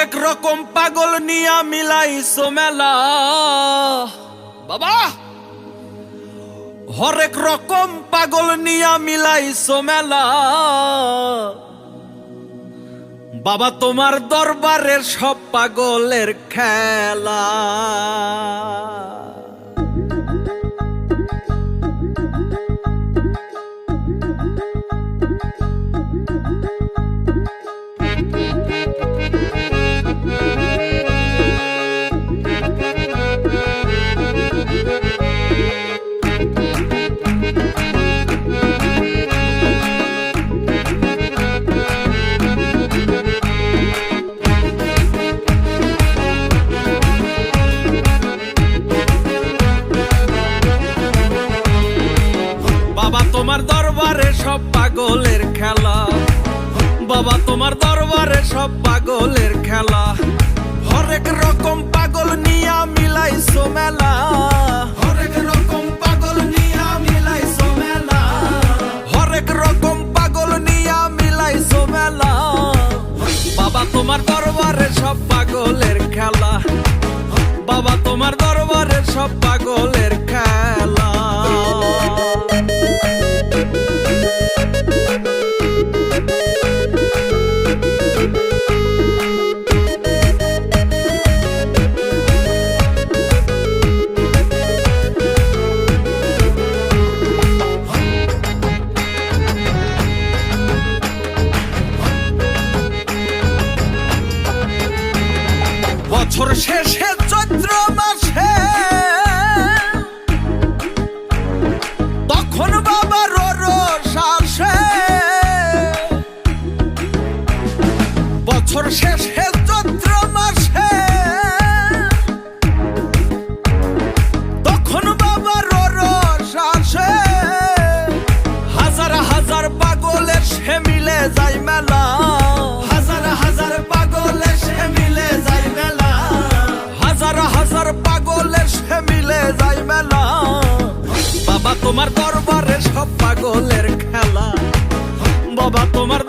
হরেক রকম পাগল নিয়া মিলাইছো মেলা বাবা, হরেক রকম পাগল নিয়া মিলাইছো মেলা বাবা, তোমার দরবারের সব পাগলের খেলা। বাবা তোমার দরবারে সব পাগলের খেলা, বাবা তোমার দরবারে সব পাগলের খেলা, হরেক রকম পাগল নিয়া মিলাইছো মেলা, হরেক রকম পাগল নিয়া মিলাইছো মেলা, হরেক রকম পাগল নিয়া মিলাইছো মেলা, বাবা তোমার দরবারে সব পাগলের খেলা, বাবা তোমার দরবারে সব পাগলের খেলা। বছর শেষে চৈত্র মাসে তখন বাবার রোষ আসে, বছর শেষে চৈত্র মাসে তখন বাবার রোষ আসে, হাজার হাজার পাগলের সে মিলে যায় মেলা, হাজার হাজার পাগলের সে মিলে যায় মেলা, হাজার হাজার পাগলের সে মিলে যায় মেলা, বাবা তোমার দরবারে সব পাগলের খেলা, বাবা তোমার